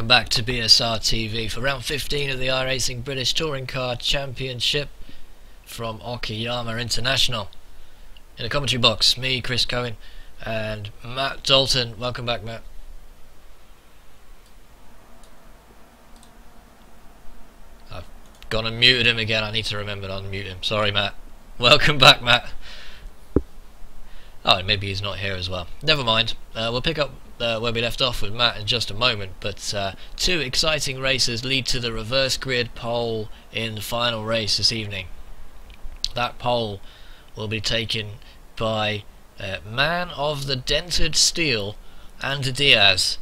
welcome back to BSR TV for round 15 of the iRacing British Touring Car Championship from Okayama International. In the commentary box, me, Chris Cohen, and Matt Dalton. Welcome back, Matt. I've gone and muted him again. I need to remember to unmute him. Sorry, Matt. Welcome back, Matt. Oh, and maybe he's not here as well. Never mind. We'll pick up where we left off with Matt in just a moment, but two exciting races lead to the reverse grid pole in the final race this evening. That pole will be taken by man of the dented steel, Andy Diaz,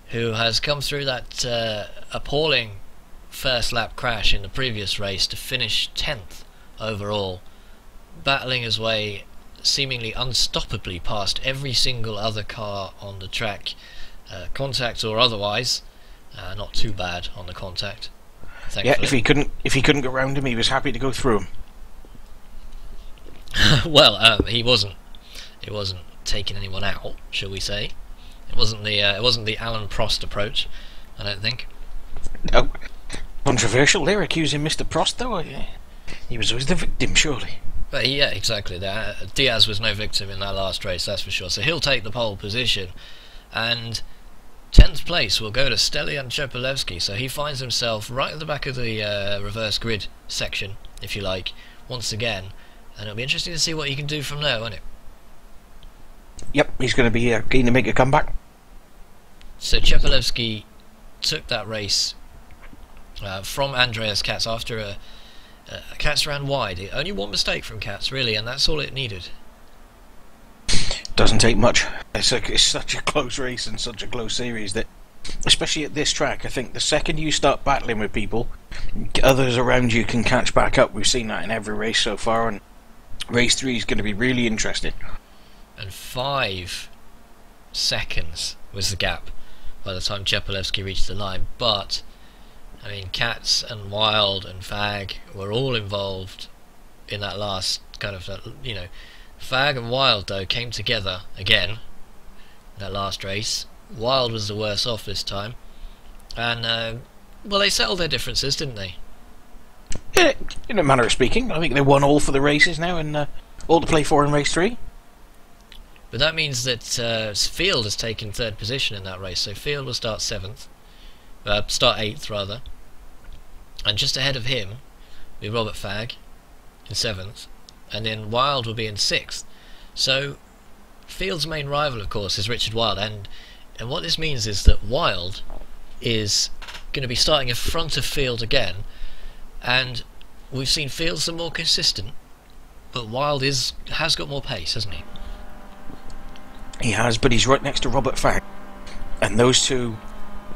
who has come through that appalling first lap crash in the previous race to finish 10th overall, battling his way seemingly unstoppably past every single other car on the track, contact or otherwise. Not too bad on the contact, thankfully. Yeah, if he couldn't go round him, he was happy to go through him. Well, he wasn't taking anyone out, shall we say? It wasn't the Alan Prost approach, I don't think. No, controversial there, accusing Mr. Prost though. He was always the victim, surely. But yeah, exactly. Diaz was no victim in that last race, that's for sure. So he'll take the pole position, and 10th place will go to Stelian Chepelevsky. So he finds himself right at the back of the reverse grid section, if you like, once again. And it'll be interesting to see what he can do from there, won't it? Yep, he's going to be keen to make a comeback. So Chepelevsky took that race from Andreas Katz after Katz ran wide. Only one mistake from Katz, really, and that's all it needed. Doesn't take much. It's such a close race and such a close series that, especially at this track, I think the second you start battling with people, others around you can catch back up. We've seen that in every race so far, and race 3 is going to be really interesting. And 5 seconds was the gap by the time Chepelevsky reached the line, but I mean, Katz and Wild and Fag were all involved in that last kind of, Fag and Wild, though, came together again in that last race. Wild was the worse off this time. And, well, they settled their differences, didn't they? Yeah, in a manner of speaking. I think they won all for the races now and all to play for in race 3. But that means that Field has taken 3rd position in that race, so Field will start 7th. Start 8th rather, and just ahead of him will be Robert Fagg in 7th, and then Wild will be in 6th. So Field's main rival, of course, is Richard Wild, and what this means is that Wild is going to be starting in front of Field again, and we've seen Field some more consistent, but Wild has got more pace, hasn't he? He has, but he's right next to Robert Fagg, and those two.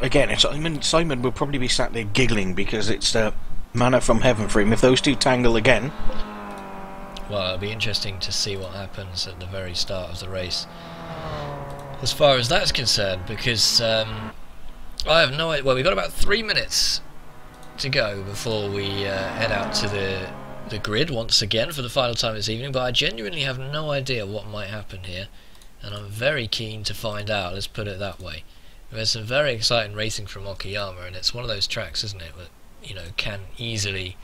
Again, Simon will probably be sat there giggling because it's manna from heaven for him. If those two tangle again... Well, it'll be interesting to see what happens at the very start of the race as far as that's concerned, because I have no idea. Well, we've got about 3 minutes to go before we head out to the grid once again for the final time this evening, but I genuinely have no idea what might happen here, and I'm very keen to find out, let's put it that way. There's some very exciting racing from Okayama, and it's one of those tracks, isn't it, that can easily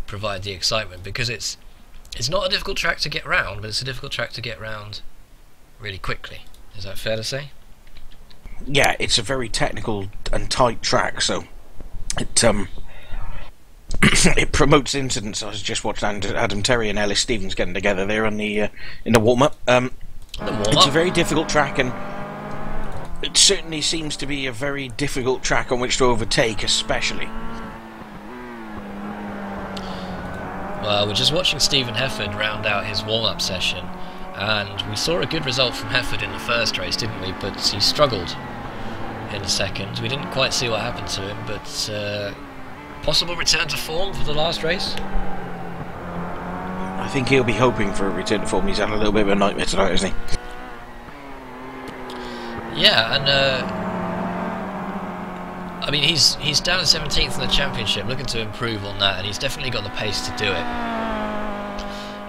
provide the excitement, because it's not a difficult track to get round, but it's a difficult track to get round really quickly. Is that fair to say? Yeah, it's a very technical and tight track, so it it promotes incidents. I was just watching Adam Terry and Ellis Stevens getting together there in the warm-up. It's a very difficult track, and it certainly seems to be a very difficult track on which to overtake, especially. Well, we're just watching Stephen Hefford round out his warm-up session, and we saw a good result from Hefford in the first race, didn't we? But he struggled in the second. We didn't quite see what happened to him, but possible return to form for the last race? I think he'll be hoping for a return to form. He's had a little bit of a nightmare tonight, hasn't he? Yeah, and I mean he's down to 17th in the championship, looking to improve on that, and he's definitely got the pace to do it.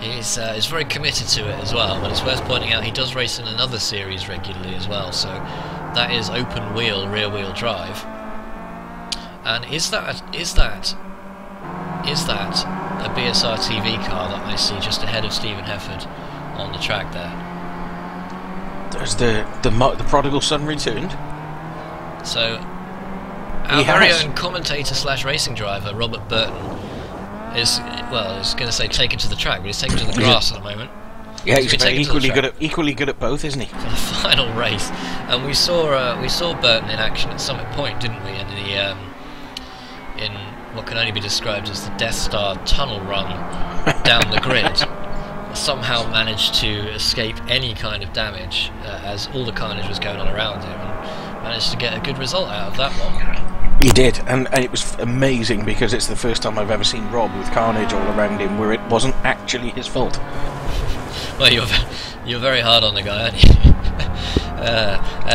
He's very committed to it as well, but it's worth pointing out he does race in another series regularly as well, so that is open wheel, rear wheel drive. And is that a BSR TV car that I see just ahead of Stephen Hefford on the track there? Has the prodigal son returned? So our very own commentator slash racing driver Robert Burton is, well, I was going to say taken to the track, but he's taken to the grass at the moment. Yeah, he's equally good at both, isn't he? For the final race, and we saw Burton in action at Summit Point, didn't we? In what can only be described as the Death Star tunnel run down the grid. Somehow managed to escape any kind of damage as all the carnage was going on around him, and managed to get a good result out of that one. He did, and it was amazing because it's the first time I've ever seen Rob with carnage all around him where it wasn't actually his fault. Well, you're very hard on the guy, aren't you?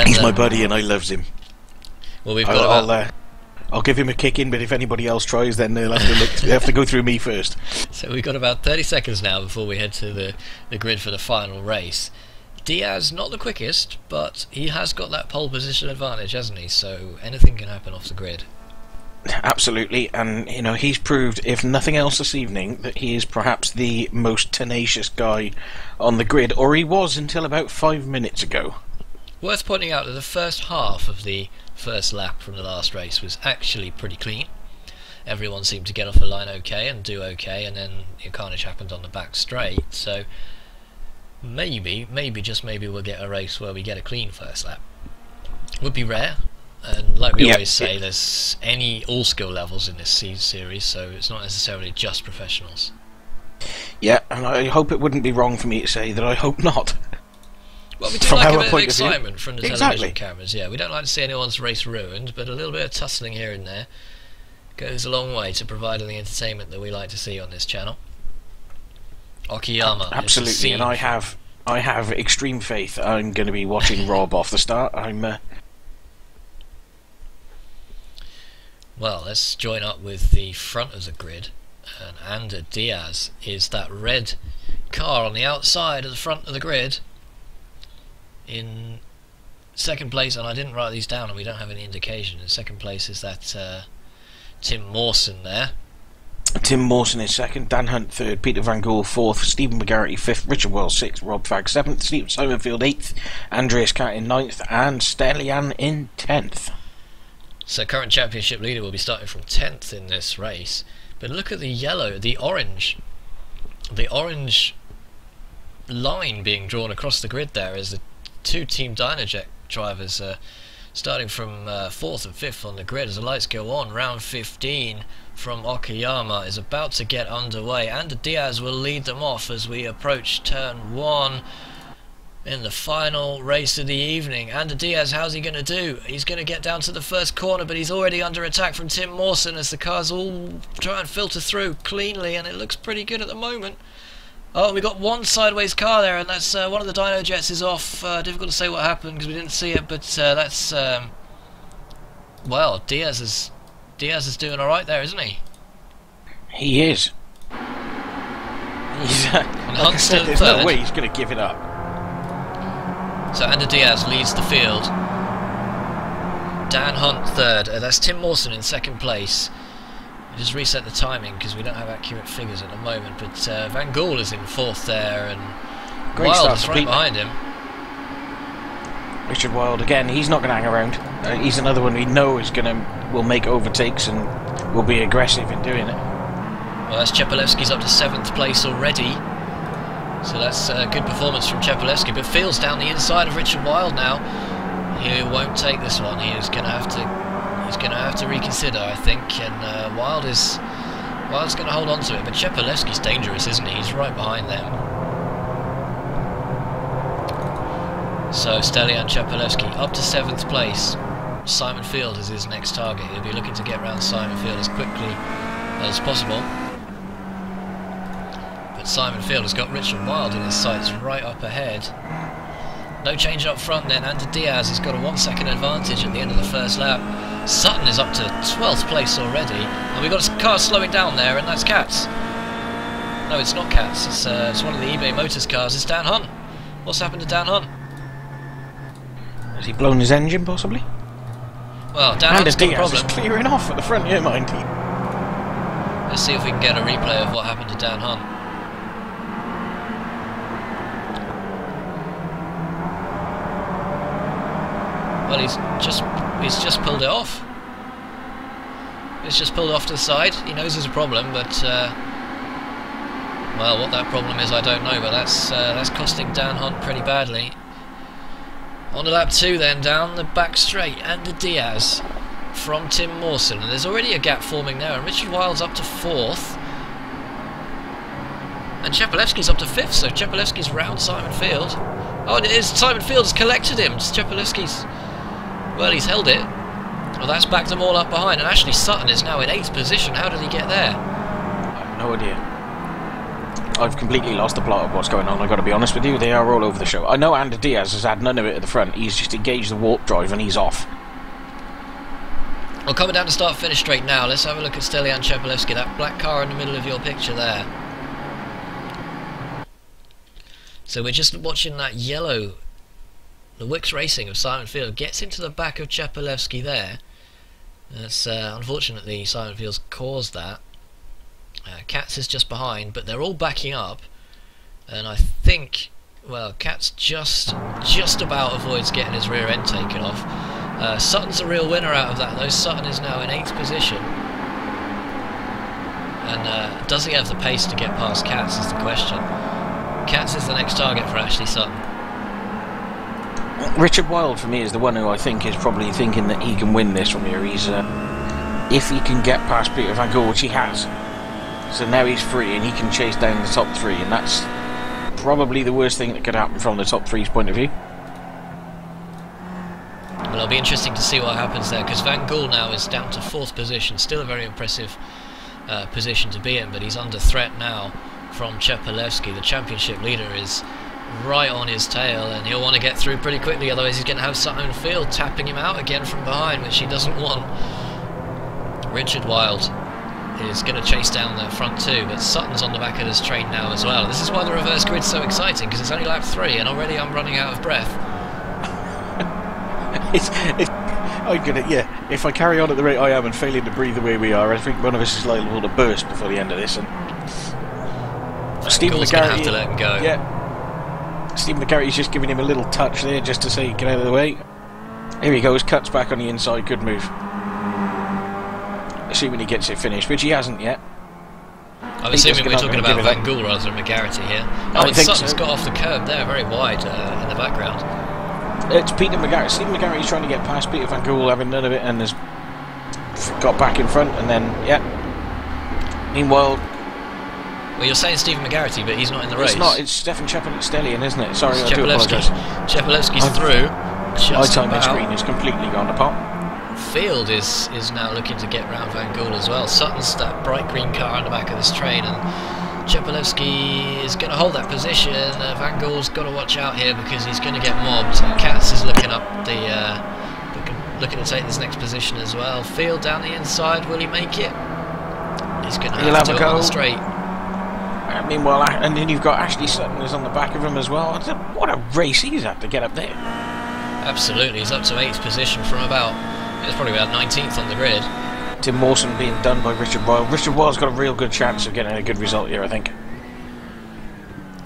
He's my buddy and I loves him. Well, we've got I'll give him a kick in, but if anybody else tries, then they'll have to go through me first. So we've got about 30 seconds now before we head to the grid for the final race. Diaz, not the quickest, but he has got that pole position advantage, hasn't he? So anything can happen off the grid. Absolutely, and you know, he's proved, if nothing else this evening, that he is perhaps the most tenacious guy on the grid, or he was until about 5 minutes ago. Worth pointing out that the first half of the first lap from the last race was actually pretty clean. Everyone seemed to get off the line okay and do okay, and then the carnage happened on the back straight. So maybe we'll get a race where we get a clean first lap. Would be rare, and like we always say, there's all skill levels in this series, so it's not necessarily just professionals. Yeah, and I hope it wouldn't be wrong for me to say that I hope not. Well, we do like a bit of excitement from the television cameras. Yeah, we don't like to see anyone's race ruined, but a little bit of tussling here and there goes a long way to providing the entertainment that we like to see on this channel. Okayama, absolutely, and I have extreme faith. I'm going to be watching Rob off the start. Well, let's join up with the front of the grid, and Ander Diaz is that red car on the outside of the front of the grid. In second place, and I didn't write these down and we don't have any indication, in second place is that Tim Mawson there. Tim Mawson is second, Dan Hunt third, Peter Van Gool fourth, Stephen McGarrity fifth, Richard Wells sixth, Rob Fagg seventh, Simon Field eighth, Andreas Cat in ninth, and Stellian in 10th. So current championship leader will be starting from 10th in this race. But look at the orange line being drawn across the grid there as the two Team Dynajet drivers starting from 4th and 5th on the grid as the lights go on. Round 15 from Okayama is about to get underway, and Diaz will lead them off as we approach turn 1 in the final race of the evening. And Diaz, how's he going to do? He's going to get down to the first corner, but he's already under attack from Tim Mawson as the cars all try and filter through cleanly, and it looks pretty good at the moment. Oh, we got one sideways car there, and that's one of the dyno jets is off. Difficult to say what happened because we didn't see it, but that's well, Diaz is doing all right there, isn't he? He is. He's like I said, there's no way he's going to give it up. So Ander Diaz leads the field. Dan Hunt third. That's Tim Mawson in second place. Just reset the timing because we don't have accurate figures at the moment, but Van Gool is in fourth there, and Wild is right behind him. Richard Wild again, he's not going to hang around. He's another one we know will make overtakes and will be aggressive in doing it. Well, that's Chepelevsky's up to 7th place already, so that's a good performance from Chepelevsky, but feels down the inside of Richard Wild now. He won't take this one. He's going to have to reconsider, I think, and Wild's going to hold on to it, but Chepelevsky's dangerous, isn't he? He's right behind them. So Stellian Chepelevsky up to 7th place. Simon Field is his next target. He'll be looking to get round Simon Field as quickly as possible. But Simon Field has got Richard Wild in his sights right up ahead. No change up front then. Ander Diaz has got a 1 second advantage at the end of the first lap. Sutton is up to 12th place already, and we've got a car slowing down there, and that's Katz. No, it's not Katz, it's one of the eBay Motors cars. It's Dan Hunt. What's happened to Dan Hunt? Has he blown his engine, possibly? Well, Dan And Hunt's got a Diaz is problem. clearing off at the front here, mind. Let's see if we can get a replay of what happened to Dan Hunt. Well, he's just pulled it off. He's just pulled off to the side. He knows there's a problem, but well, what that problem is, I don't know. But that's costing Dan Hunt pretty badly. On to lap 2, then down the back straight, and the Diaz from Tim Mawson, and there's already a gap forming there. And Richard Wilde's up to 4th, and Chepalewski's up to 5th. So Chepalewski's round Simon Field. Oh, it is. Simon Field has collected him. Chepalewski's. Well, he's held it. Well, that's backed them all up behind, and Ashley Sutton is now in 8th position. How did he get there? I have no idea. I've completely lost the plot of what's going on, I've got to be honest with you. They are all over the show. I know Andy Diaz has had none of it at the front. He's just engaged the warp drive and he's off. Well, coming down to start-finish straight now, let's have a look at Stelian Chepalewski, that black car in the middle of your picture there. So we're just watching that yellow, the Wicks Racing of Simon Field gets into the back of Chepalewski there. That's unfortunately Simon Field's caused that. Katz is just behind, but they're all backing up, and I think, well, Katz just about avoids getting his rear end taken off. Sutton's a real winner out of that, though. Sutton is now in 8th position, and does he have the pace to get past Katz is the question. Katz is the next target for Ashley Sutton. Richard Wilde, for me, is the one who I think is probably thinking that he can win this from here. He's if he can get past Peter Van Gool, which he has. So now he's free and he can chase down the top 3, and that's probably the worst thing that could happen from the top 3's point of view. Well, it'll be interesting to see what happens there, because Van Gool now is down to 4th position. Still a very impressive position to be in, but he's under threat now from Chepalewski. The championship leader is right on his tail, and he'll want to get through pretty quickly, otherwise he's going to have Sutton Field tapping him out again from behind, which he doesn't want. Richard Wilde is going to chase down the front 2, but Sutton's on the back of this train now as well. This is why the reverse grid's so exciting, because it's only lap 3 and already I'm running out of breath. Yeah, if I carry on at the rate I am and failing to breathe the way we are, I think one of us is liable to burst before the end of this. And Stephen McGarry's going to have to let him go. Yeah, Stephen McGarry's just giving him a little touch there just to say get out of the way. Here he goes, cuts back on the inside, good move. Assuming he gets it finished, which he hasn't yet. I'm assuming we're talking about Van Gool rather than McGarity here. Oh, and Sutton's got off the curb there, very wide in the background. It's Peter McGarry. Stephen McGarry's trying to get past Peter Van Gool, having none of it, and has got back in front, and then, yeah. Meanwhile... Well, you're saying Stephen McGarity, but he's not in the race. It's not, it's Stefan Chepalewski, isn't it? Sorry, I do apologise. Chepalewski's through. My timing screen is completely gone apart. Field is now looking to get round Van Gool as well. Sutton's that bright green car on the back of this train, and Chepalewski is going to hold that position. Van Gool's got to watch out here because he's going to get mobbed. Katz is looking up the looking to take this next position as well. Field down the inside, will he make it? He's going to have to do it on the straight. Meanwhile, and then you've got Ashley Sutton is on the back of him as well. What a race he's had to get up there. Absolutely, he's up to 8th position from it's probably about 19th on the grid. Tim Mawson being done by Richard Wilde. Richard Wilde's got a real good chance of getting a good result here, I think.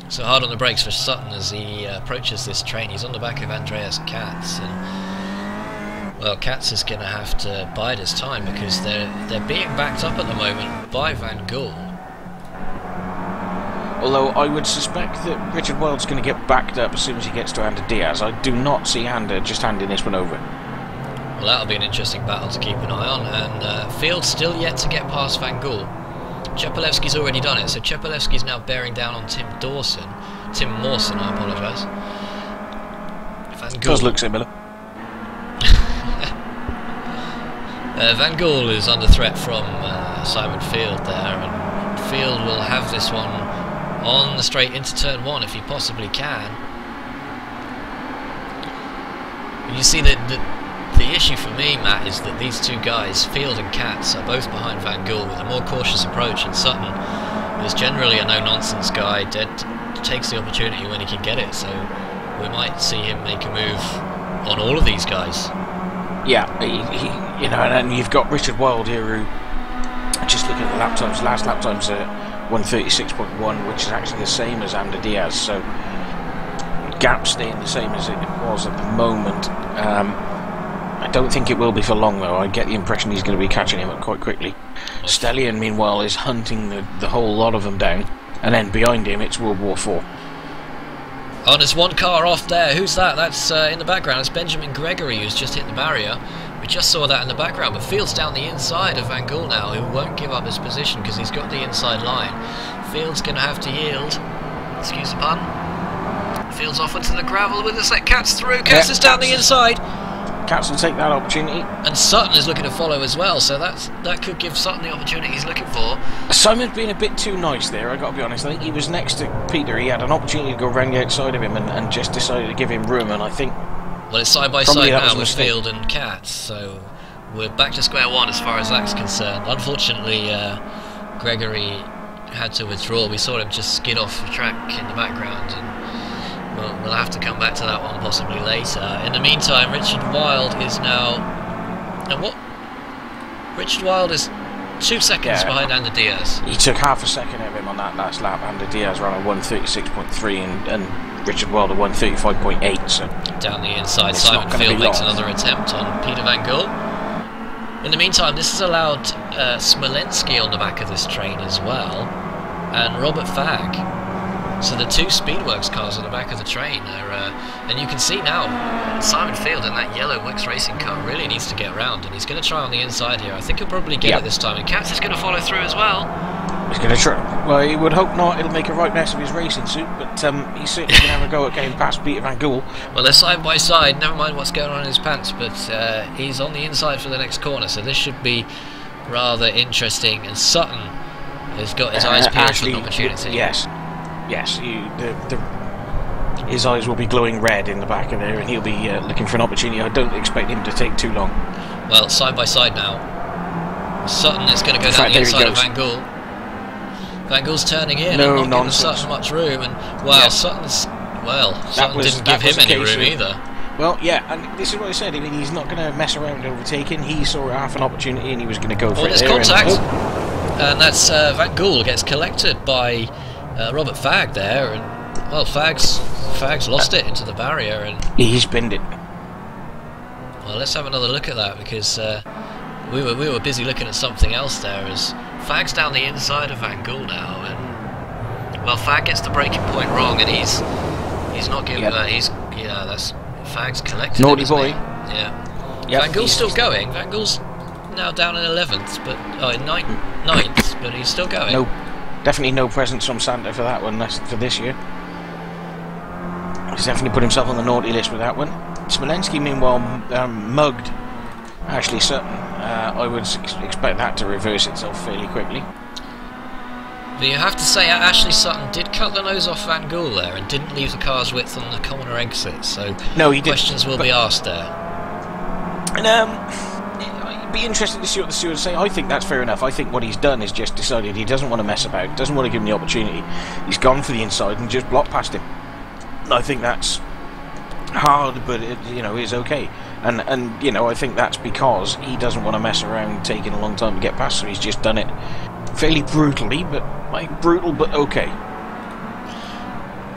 So hard on the brakes for Sutton as he approaches this train. He's on the back of Andreas Katz, and well, Katz is going to have to bide his time because they're being backed up at the moment by Van Gool. Although I would suspect that Richard Wilde's going to get backed up as soon as he gets to Ander Diaz. I do not see Ander just handing this one over. Well, that'll be an interesting battle to keep an eye on, and Field's still yet to get past Van Gool. Chepalewski's already done it, so Chepalewski's now bearing down on Tim Mawson, I apologise. Van Gool does look similar. Van Gool is under threat from Simon Field there, and Field will have this one on the straight into turn 1 if he possibly can. And you see that the issue for me, Matt, is that these two guys, Field and Katz, are both behind Van Gool with a more cautious approach, and Sutton is generally a no-nonsense guy, takes the opportunity when he can get it, so we might see him make a move on all of these guys. Yeah, you know, and you've got Richard Wilde here, who, just looking at the lap times, last lap times 1:36.1, which is actually the same as Ander Diaz, so gap staying the same as it was at the moment. I don't think it will be for long, though. I get the impression he's going to be catching him up quite quickly. Stellion, meanwhile, is hunting the whole lot of them down, and then behind him it's World War IV. Oh, there's one car off there. Who's that? That's in the background. It's Benjamin Gregory, who's just hit the barrier. We just saw that in the background, but Field's down the inside of Van Gool now, who won't give up his position because he's got the inside line. Field's going to have to yield. Excuse the pun. Field's off into the gravel with us. Let Katz through. Katz is down the inside. Katz will take that opportunity. And Sutton is looking to follow as well, so that could give Sutton the opportunity he's looking for. Simon's been a bit too nice there, I've got to be honest. I think he was next to Peter. He had an opportunity to go round the outside of him and just decided to give him room, and I think... Well, it's side by side now with Field and Katz, so we're back to square one as far as that's concerned. Unfortunately, Gregory had to withdraw. We saw him just skid off the track in the background, and we'll have to come back to that one possibly later. In the meantime, Richard Wilde is now... And what? Richard Wilde is 2 seconds behind Ander Diaz. He took half a second of him on that last lap. Ander Diaz ran a 1:36.3 and Richard Wilde a 1:35.8. So down the inside, Simon Field makes another attempt on Peter Van Gool. In the meantime, this has allowed Smolensky on the back of this train as well, and Robert Fagg. So the two Speedworks cars on the back of the train are, and you can see now Simon Field in that yellow Wix Racing car really needs to get round, and he's going to try on the inside here. I think he'll probably get it this time, and Katz is going to follow through as well. He's going to try. Well, he would hope not. It'll make a right mess of his racing suit, but he's certainly going to have a go at getting past Peter Van Gool. Well, they're side by side. Never mind what's going on in his pants, but he's on the inside for the next corner, so this should be rather interesting. And Sutton has got his eyes peeled for an opportunity. Yes. Yes, his eyes will be glowing red in the back of there, and he'll be looking for an opportunity. I don't expect him to take too long. Well, side by side now. Sutton is going to go down the inside of Van Gool. Van Gool's turning in and not giving Sutton much room, and wow, Sutton didn't give him any room either. Well, yeah, and this is what I said. I mean, he's not going to mess around overtaking. He saw half an opportunity, and he was going to go for it. There's contact, and that's Van Gool gets collected by Robert Fagg there, and well, Fagg's lost it into the barrier, and he spinned it. Well, let's have another look at that, because we were busy looking at something else there. As Fagg's down the inside of Van Gool now, and well, Fagg gets the braking point wrong, and he's not giving. That's Fagg's collected. Naughty boy. Yeah. Van Gool's still going. Van Gool's now down in 11th, but in 9th, but he's still going. No. Definitely no presents from Santa for that one. That's for this year. He's definitely put himself on the naughty list with that one. Smolensky, meanwhile, mugged Ashley Sutton. I would expect that to reverse itself fairly quickly. But you have to say, Ashley Sutton did cut the nose off Van Gool there and didn't leave the car's width on the corner exit. So no, he questions will be asked there. And be interested to see what the stewards say. I think that's fair enough. I think what he's done is just decided he doesn't want to mess about, doesn't want to give him the opportunity. He's gone for the inside and just blocked past him. And I think that's hard, but it is okay. And I think that's because he doesn't want to mess around taking a long time to get past, so he's just done it fairly brutally, but brutal but okay.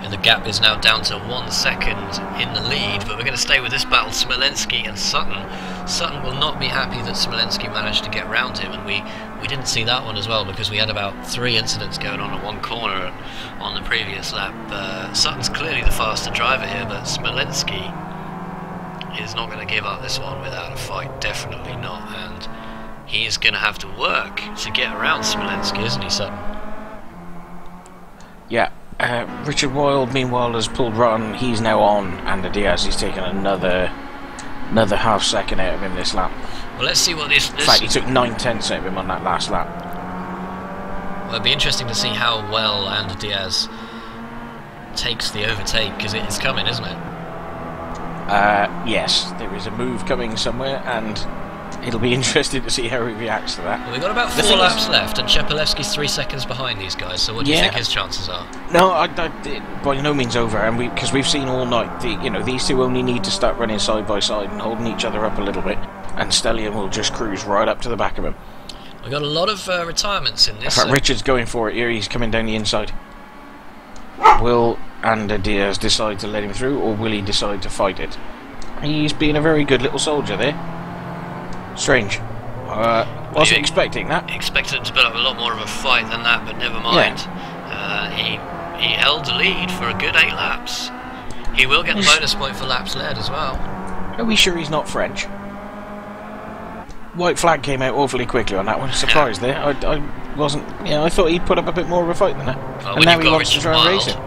And the gap is now down to 1 second in the lead, but we're going to stay with this battle, Smolensky and Sutton. Sutton will not be happy that Smolensky managed to get round him, and we didn't see that one as well, because we had about 3 incidents going on at one corner on the previous lap. Sutton's clearly the faster driver here, but Smolensky is not going to give up this one without a fight, definitely not, and he's going to have to work to get around Smolensky, isn't he, Sutton? Yeah. Richard Wilde, meanwhile, has pulled rotten. He's now on Ander Diaz. He's taken another half second out of him this lap. Well, let's see what this... In fact, he took 9/10 out of him on that last lap. Well, it'd be interesting to see how well Ander Diaz takes the overtake, because it is coming, isn't it? Yes, there is a move coming somewhere, and it'll be interesting to see how he reacts to that. Well, we've got about 4 laps left, and Chepelevsky's 3 seconds behind these guys, so what do you think his chances are? No, by no means over, and because we've seen all night, these two only need to start running side by side and holding each other up a little bit, and Stellion will just cruise right up to the back of him. We got a lot of retirements in this. In fact, Richard's going for it here. He's coming down the inside. Will Ander Diaz decide to let him through, or will he decide to fight it? He's being a very good little soldier there. Strange. Wasn't expecting that. Expected him to put up a lot more of a fight than that, but never mind. Yeah. He held the lead for a good 8 laps. He will get the bonus point for laps led as well. Are we sure he's not French? White flag came out awfully quickly on that one. Surprised there. I wasn't. Yeah, I thought he'd put up a bit more of a fight than that. Well, and now he wants to try and race it.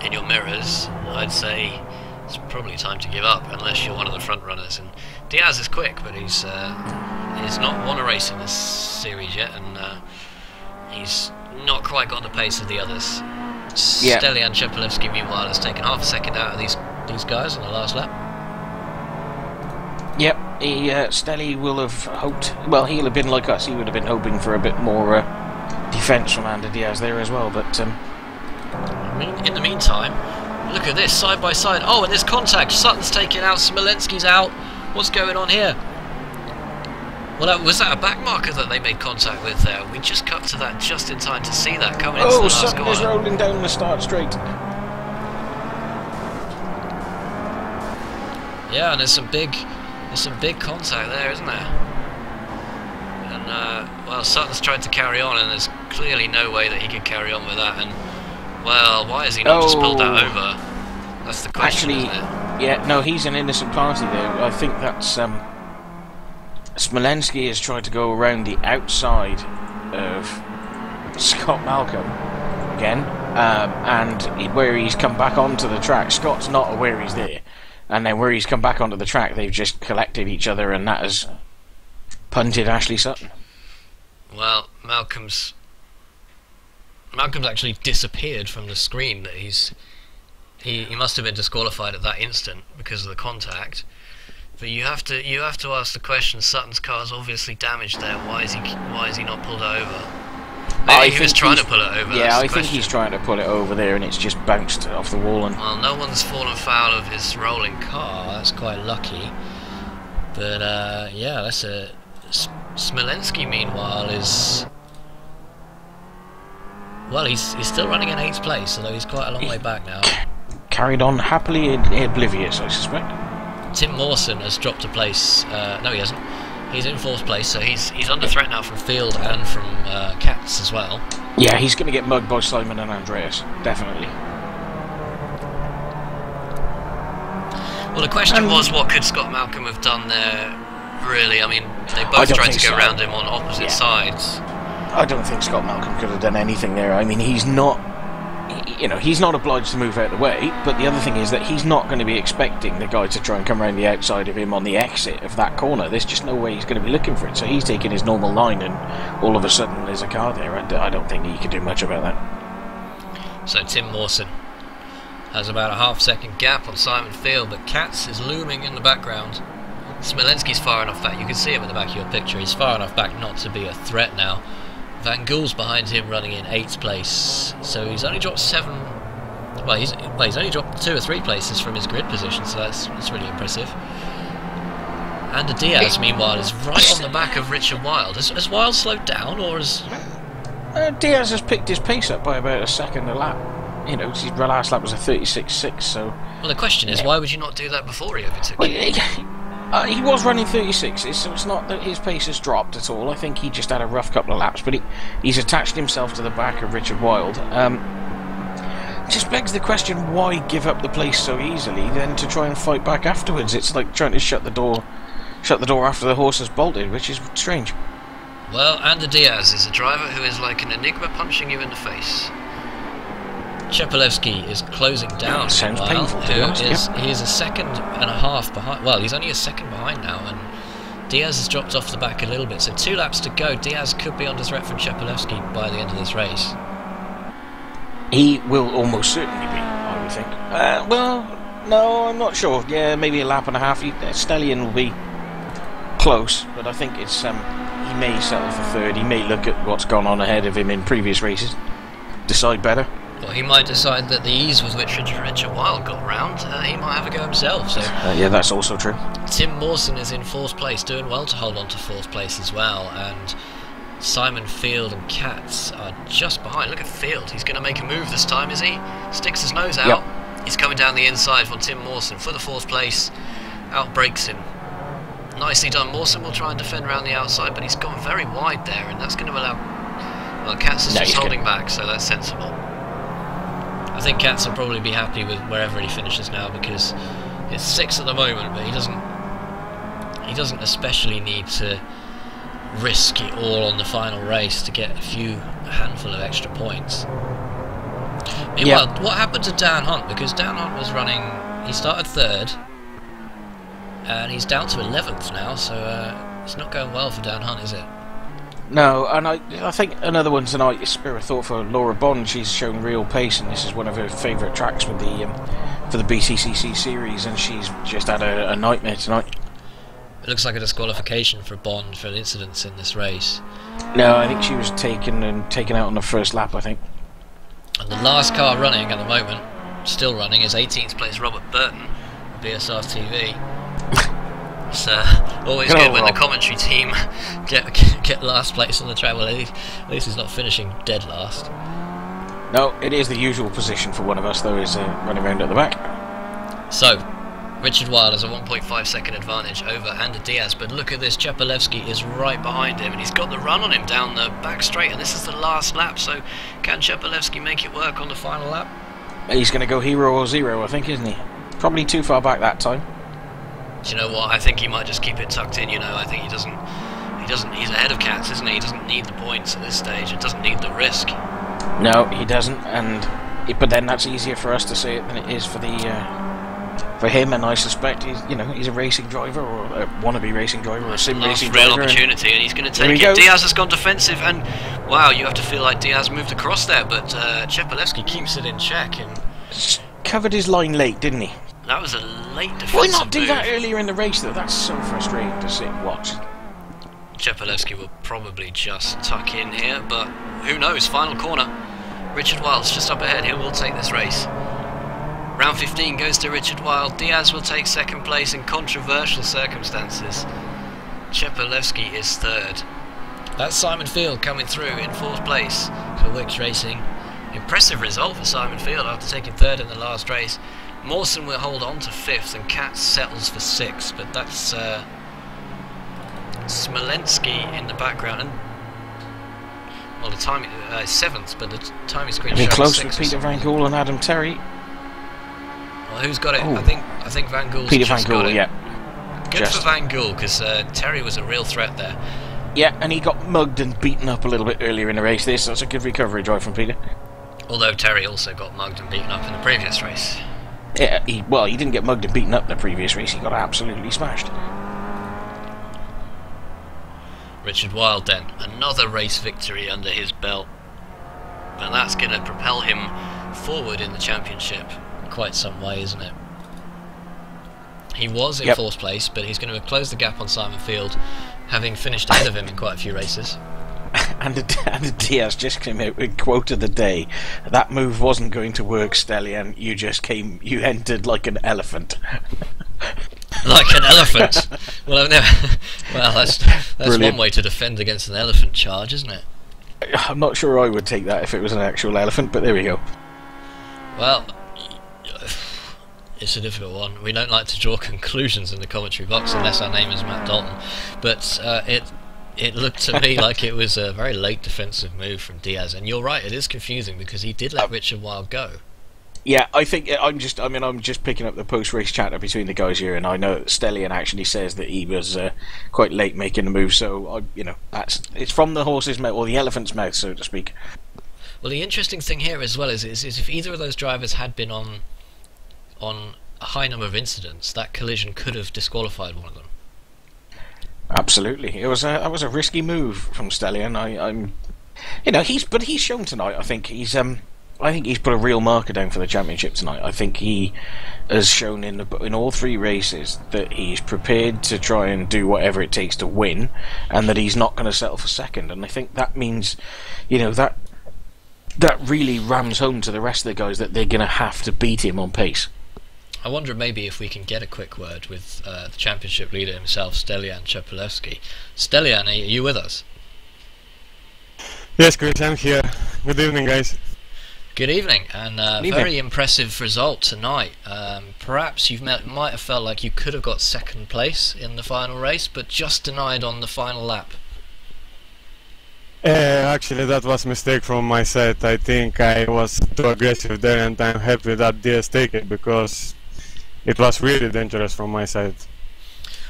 In your mirrors, I'd say it's probably time to give up, unless you're one of the front runners. And Diaz is quick, but he's not won a race in this series yet, and he's not quite got the pace of the others. Yeah. Stelian Chepelevsky, meanwhile, has taken half a second out of these guys on the last lap. Yep, Stelly will have hoped. Well, he'll have been like us. He would have been hoping for a bit more defence from Ander Diaz there as well. But I mean, in the meantime, look at this side by side. Oh, and there's contact. Sutton's taken out. Smolensky's out. What's going on here? Well, was that a back marker that they made contact with there? We just cut to that just in time to see that coming into the last corner. Sutton is rolling down the start straight. Yeah, and there's some big contact there, isn't there? And well, Sutton's tried to carry on, and there's clearly no way that he could carry on with that. And well, why has he not just pulled that over? That's the question, isn't it? Yeah, no, he's an innocent party there. I think that's Smolensky has tried to go around the outside of Scott Malcolm again, and where he's come back onto the track, Scott's not aware he's there. And then where he's come back onto the track, they've just collected each other, and that has punted Ashley Sutton. Well, Malcolm's actually disappeared from the screen. That he must have been disqualified at that instant because of the contact. But you have to ask the question. Sutton's car's obviously damaged there. Why is he not pulled it over? Maybe he was trying to pull it over. Yeah, I think he's trying to pull it over there, and it's just bounced off the wall. And well, no one's fallen foul of his rolling car. That's quite lucky. But yeah, that's a Smolensky. Meanwhile, is well, he's still running in 8th place, although he's quite a long way back now. Carried on happily oblivious, I suspect. Tim Mawson has dropped a place. No, he hasn't. He's in 4th place, so he's under threat now from Field and from Katz as well. Yeah, he's going to get mugged by Simon and Andreas, definitely. Well, the question was, what could Scott Malcolm have done there, really? I mean, they both tried to go around him on opposite sides. I don't think Scott Malcolm could have done anything there. I mean, he's not... You know, he's not obliged to move out of the way, but the other thing is that he's not going to be expecting the guy to try and come around the outside of him on the exit of that corner. There's just no way he's going to be looking for it, so he's taking his normal line, and all of a sudden there's a car there. I don't think he can do much about that. So Tim Mawson has about a half-second gap on Simon Field, but Katz is looming in the background. Smolensky's far enough back, you can see him in the back of your picture, he's far enough back not to be a threat now. Van Gool's behind him, running in 8th place, so he's only dropped 7. Well, he's only dropped 2 or 3 places from his grid position, so that's really impressive. And Diaz, meanwhile, is right on the back of Richard Wilde. Has Wilde slowed down, or has Diaz has picked his pace up by about a second a lap? You know, his last lap was a 36.6, so... Well, the question is, why would you not do that before he overtook you? He was running 36s, so it's not that his pace has dropped at all. I think he just had a rough couple of laps, but he's attached himself to the back of Richard Wilde. Just begs the question, why give up the place so easily then to try and fight back afterwards? It's like trying to shut the door after the horse has bolted, which is strange. Well, Ander Diaz is a driver who is like an enigma punching you in the face. Chepelevsky is closing down. Sounds painful, to be honest. He is a second and a half behind. Well, he's only a second behind now, and Diaz has dropped off the back a little bit. So 2 laps to go. Diaz could be under threat from Chepelevsky by the end of this race. He will almost certainly be, I would think. Well, no, I'm not sure. Yeah, maybe a lap and a half. Stellion will be close, but I think it's he may settle for 3rd. He may look at what's gone on ahead of him in previous races, decide better. Or he might decide that the ease with which Richard Wilde got round, he might have a go himself. So yeah, that's also true. Tim Mawson is in 4th place, doing well to hold on to 4th place as well, and Simon Field and Katz are just behind. Look at Field, he's going to make a move this time, is he? Sticks his nose out. Yep. He's coming down the inside for Tim Mawson for the 4th place, outbreaks him. Nicely done. Mawson will try and defend around the outside, but he's gone very wide there, and that's going to allow... Well, Katz is just holding back, so that's sensible. I think Katz will probably be happy with wherever he finishes now, because it's 6 at the moment, but he doesn't especially need to risk it all on the final race to get a handful of extra points. Meanwhile, what happened to Dan Hunt? Because Dan Hunt was running, he started 3rd, and he's down to 11th now, so it's not going well for Dan Hunt, is it? No, and I think another one tonight is Spirit Thought for Laura Bond. She's shown real pace, and this is one of her favourite tracks with the for the BTCC series, and she's just had a nightmare tonight. It looks like a disqualification for Bond for incidents in this race. No, I think she was taken out on the first lap, I think. And the last car running at the moment, still running, is 18th place Robert Burton, BSR TV. It's always good when the commentary team get last place on the track. Well, at least he's not finishing dead last. No, it is the usual position for one of us, though, is running around at the back. So, Richard Wilde has a 1.5 second advantage over Ander Diaz, but look at this, Chepelevsky is right behind him, and he's got the run on him down the back straight, and this is the last lap, so can Chepelevsky make it work on the final lap? He's going to go hero or zero, I think, isn't he? Probably too far back that time. Do you know what? I think he might just keep it tucked in. I think he's ahead of Katz, isn't he? He doesn't need the points at this stage. It doesn't need the risk. No, he doesn't. But then that's easier for us to say it than it is for him. And I suspect he's a racing driver or a wannabe racing driver or a sim racing driver. Real opportunity, and he's going to take it. Diaz has gone defensive, and wow, you have to feel like Diaz moved across there, but Chepelevsky keeps it in check and covered his line late, didn't he? That was a late defensive Why not do move. that earlier in the race, though? That's so frustrating to sit and watch. Chepelevsky will probably just tuck in here, but who knows? Final corner. Richard Wilde's just up ahead. He will take this race. Round 15 goes to Richard Wilde. Diaz will take 2nd place in controversial circumstances. Chepelevsky is 3rd. That's Simon Field coming through in 4th place for Wicks Racing. Impressive result for Simon Field after taking 3rd in the last race. Mawson will hold on to 5th, and Katz settles for 6th, but that's Smolensky in the background, and well, the time 7th, but the timing screen shows close 6th with Peter Van Gool and Adam Terry. Well, who's got it? Ooh. I think Van Gool's Peter just Van Gool, got it. yeah. Good for Van Gool, because Terry was a real threat there. Yeah, and he got mugged and beaten up a little bit earlier in the race. That's a good recovery drive from Peter. Although Terry also got mugged and beaten up in the previous race. Yeah, he didn't get mugged and beaten up in the previous race. He got absolutely smashed. Richard Wilde then, another race victory under his belt, and that's going to propel him forward in the championship quite some way, isn't it? He was in 4th place, but he's going to close the gap on Simon Field, having finished ahead of him in quite a few races. And Diaz just came out with quote of the day: "That move wasn't going to work, Stellian. You entered like an elephant." Like an elephant. Well, I've never. Well, that's Brilliant. one way to defend against an elephant charge, isn't it? I'm not sure I would take that if it was an actual elephant, but there we go. Well, it's a difficult one. We don't like to draw conclusions in the commentary box unless our name is Matt Dalton, but it looked to me like it was a very late defensive move from Diaz, and you're right, it is confusing because he did let Richard Wilde go. Yeah, I think I'm just picking up the post-race chatter between the guys here, and I know that Stellian actually says that he was quite late making the move, so it's from the horse's mouth, or the elephant's mouth, so to speak. Well, the interesting thing here as well is if either of those drivers had been on a high number of incidents, that collision could have disqualified one of them. Absolutely, that was a risky move from Stellian. He's shown tonight. I think he's put a real marker down for the championship tonight. I think he has shown in all 3 races that he's prepared to try and do whatever it takes to win, and that he's not going to settle for 2nd. And I think that means, that that really rams home to the rest of the guys that they're going to have to beat him on pace. I wonder maybe if we can get a quick word with the championship leader himself, Stelian Chepolevsky. Stelian, are you with us? Yes, Chris, I'm here. Good evening, guys. Good evening, and very impressive result tonight. Perhaps you might have felt like you could have got second place in the final race, but just denied on the final lap. Actually, that was a mistake from my side. I think I was too aggressive there, and I'm happy that DS take it, because it was really dangerous from my side.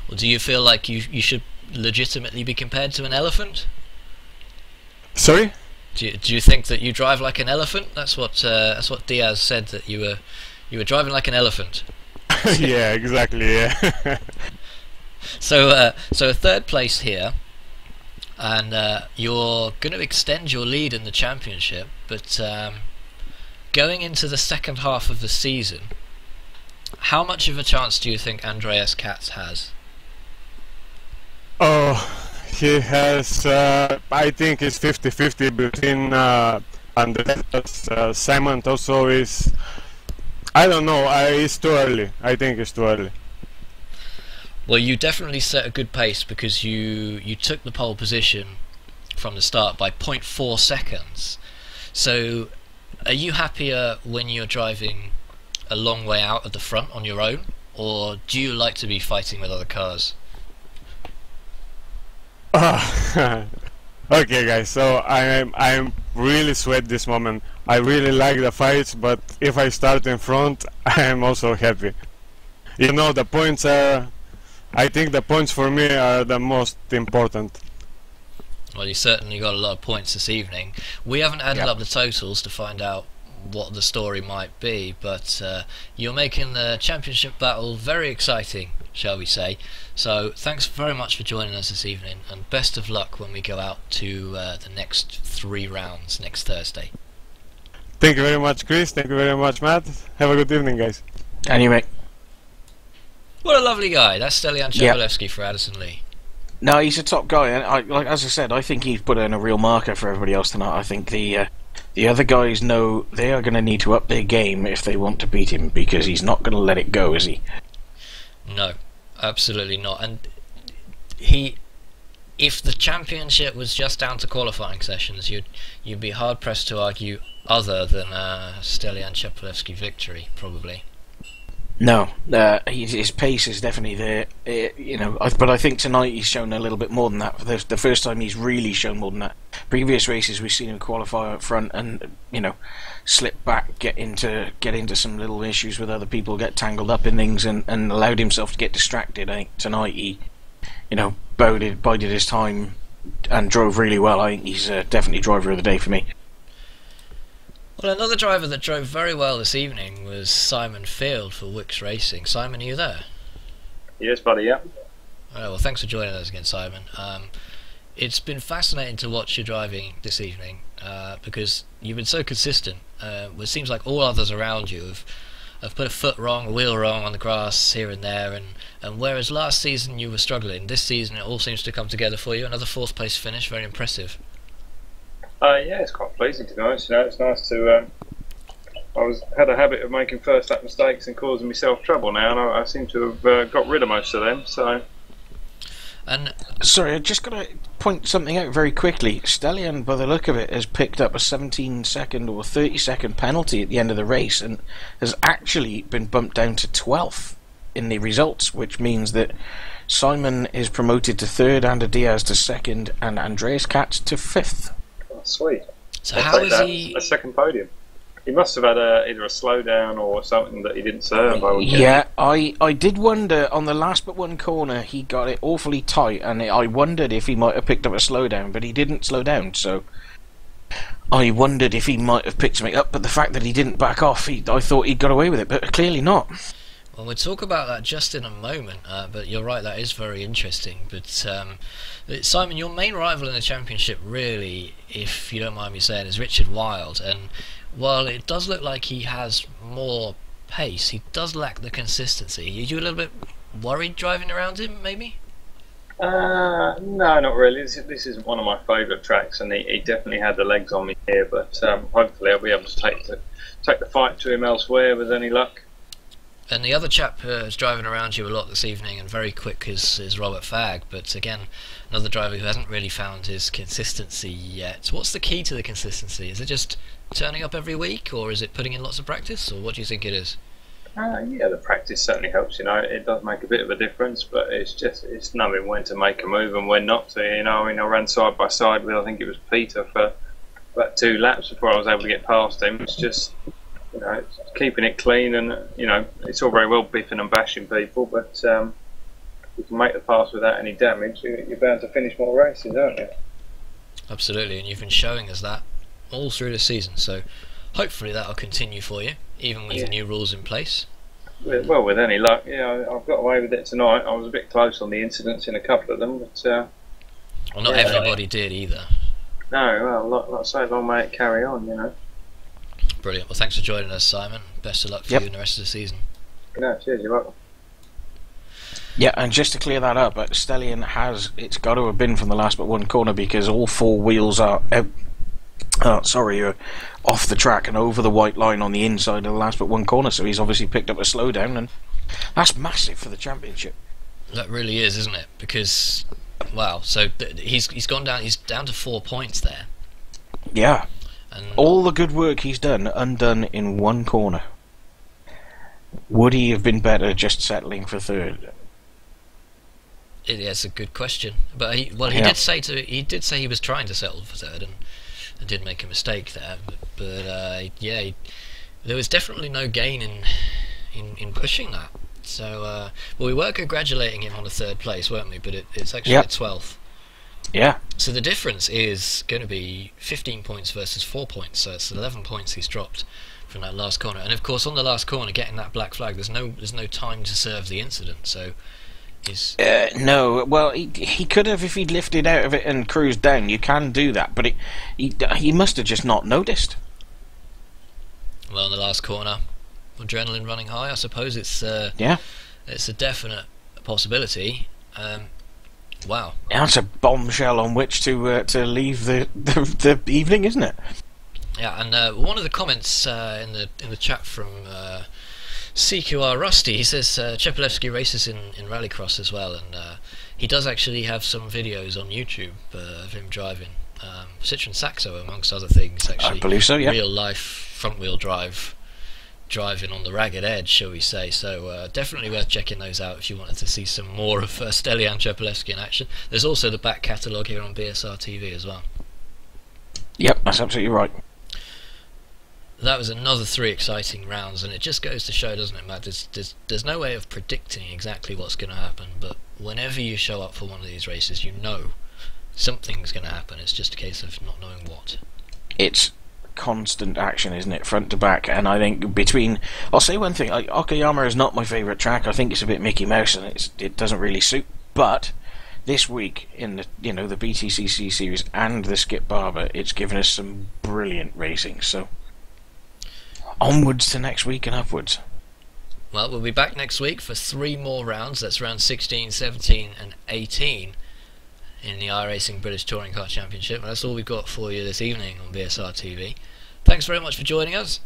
Well, do you feel like you should legitimately be compared to an elephant? Sorry? Do you think that you drive like an elephant? That's what Diaz said, that you were driving like an elephant. Yeah, exactly. Yeah. So third place here, and you're going to extend your lead in the championship. But going into the second half of the season, how much of a chance do you think Andreas Katz has? Oh, he has, I think it's 50-50 between Andreas. Simon also is, I don't know, it's too early. I think it's too early. Well, you definitely set a good pace, because you took the pole position from the start by 0.4 seconds. So are you happier when you're driving a long way out at the front on your own, or do you like to be fighting with other cars? Okay, guys, so I'm really sweat this moment. I really like the fights, but if I start in front, I am also happy. You know, the points are, I think the points for me are the most important. Well, you certainly got a lot of points this evening. We haven't added up the totals to find out what the story might be, but you're making the championship battle very exciting, shall we say. So thanks very much for joining us this evening, and best of luck when we go out to the next 3 rounds next Thursday. Thank you very much, Chris. Thank you very much, Matt. Have a good evening, guys. Anyway. What a lovely guy. That's Stelian Chepolevsky for Addison Lee. No, he's a top guy, and like as I said, I think he's put in a real marker for everybody else tonight. I think the other guys know they are going to need to up their game if they want to beat him, because he's not going to let it go, is he? No, absolutely not. And if the championship was just down to qualifying sessions, you'd be hard pressed to argue other than Stelian Chepolevsky victory, probably. No, his pace is definitely there, you know. But I think tonight he's shown a little bit more than that. For the first time, he's really shown more than that. Previous races, we've seen him qualify up front and, you know, slip back, get into some little issues with other people, get tangled up in things, and allowed himself to get distracted. I think tonight he, you know, bided his time and drove really well. I think he's definitely driver of the day for me. Well, another driver that drove very well this evening was Simon Field for Wix Racing. Simon, are you there? Yes, buddy, yeah. Well, thanks for joining us again, Simon. It's been fascinating to watch your driving this evening, because you've been so consistent. It seems like all others around you have put a foot wrong, a wheel wrong on the grass here and there, and whereas last season you were struggling, this season it all seems to come together for you. Another 4th place finish, very impressive. Yeah, it's quite pleasing to be honest. You know, it's nice to. I had a habit of making first lap mistakes and causing myself trouble now, and I seem to have got rid of most of them. So. And sorry, I just got to point something out very quickly. Stelian, by the look of it, has picked up a 17-second or 30-second penalty at the end of the race, and has actually been bumped down to 12th in the results, which means that Simon is promoted to 3rd, Ander Diaz to 2nd, and Andreas Katz to 5th. Oh, sweet. So how is he? A second podium. He must have had either a slowdown or something that he didn't serve. Yeah, I did wonder on the last but one corner he got it awfully tight, and I wondered if he might have picked up a slowdown, but he didn't slow down. So I wondered if he might have picked something up, but the fact that he didn't back off, I thought he'd got away with it, but clearly not. Well, we'll talk about that just in a moment, but you're right, that is very interesting. But Simon, your main rival in the championship, really, if you don't mind me saying, is Richard Wilde, and while it does look like he has more pace, he does lack the consistency. Are you a little bit worried driving around him, maybe? No, not really. This isn't one of my favourite tracks, and he definitely had the legs on me here. But hopefully, I'll be able to take the fight to him elsewhere with any luck. And the other chap who's driving around you a lot this evening and very quick is Robert Fagg, but again, another driver who hasn't really found his consistency yet. What's the key to the consistency? Is it just turning up every week, or is it putting in lots of practice, or what do you think it is? Yeah, the practice certainly helps. It does make a bit of a difference, but it's knowing when to make a move and when not to. I ran side by side with, I think it was Peter, for about 2 laps before I was able to get past him. It's just it's keeping it clean, and it's all very well biffing and bashing people, but if you can make the pass without any damage, you're bound to finish more races, aren't you? Absolutely, and you've been showing us that all through the season, so hopefully that'll continue for you, even with the new rules in place. Well, with any luck, I've got away with it tonight. I was a bit close on the incidents in a couple of them, but well, not everybody did either. No, well, like I say, long may it carry on, Brilliant. Well, thanks for joining us, Simon. Best of luck for you in the rest of the season. Cheers, you're welcome. Yeah, and just to clear that up, Stellion it's got to have been from the last but one corner, because all 4 wheels are off the track and over the white line on the inside of the last but one corner, so he's obviously picked up a slowdown, and that's massive for the championship. That really is, isn't it? Because, wow, so he's gone down, he's down to 4 points there. Yeah. And all the good work he's done undone in one corner. Would he have been better just settling for third? It's a good question, but he did say he was trying to settle for third, and did make a mistake there. But there was definitely no gain in pushing that. So we were congratulating him on the 3rd place, weren't we? But it's actually a 12th. Yeah. So the difference is going to be 15 points versus 4 points. So it's 11 points he's dropped from that last corner. And of course, on the last corner, getting that black flag, there's no time to serve the incident. So he's no. Well, he could have if he'd lifted out of it and cruised down. You can do that, but he must have just not noticed. Well, in the last corner, adrenaline running high. I suppose it's it's a definite possibility. Wow. That's a bombshell on which to leave the evening, isn't it? Yeah, and one of the comments in the chat from CQR Rusty, he says Chepelevsky races in rallycross as well, and he does actually have some videos on YouTube of him driving Citroen Saxo, amongst other things. Actually, I believe so. Yeah. Real life front wheel drive. Driving on the ragged edge, shall we say. So definitely worth checking those out if you wanted to see some more of Stellion Chepelevsky in action. There's also the back catalogue here on BSR TV as well. Yep, that's absolutely right. That was another 3 exciting rounds, and it just goes to show, doesn't it, Matt? There's no way of predicting exactly what's going to happen, but whenever you show up for one of these races, you know something's going to happen. It's just a case of not knowing what. It's constant action, isn't it, front to back? And I think I'll say one thing, Okayama is not my favourite track. I think it's a bit Mickey Mouse, and it doesn't really suit. But this week in the the BTCC series and the Skip Barber, it's given us some brilliant racing. So onwards to next week and upwards. Well, we'll be back next week for 3 more rounds. That's round 16, 17 and 18 in the iRacing British Touring Car Championship. And that's all we've got for you this evening on BSR TV. Thanks very much for joining us,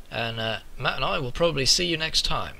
and Matt and I will probably see you next time.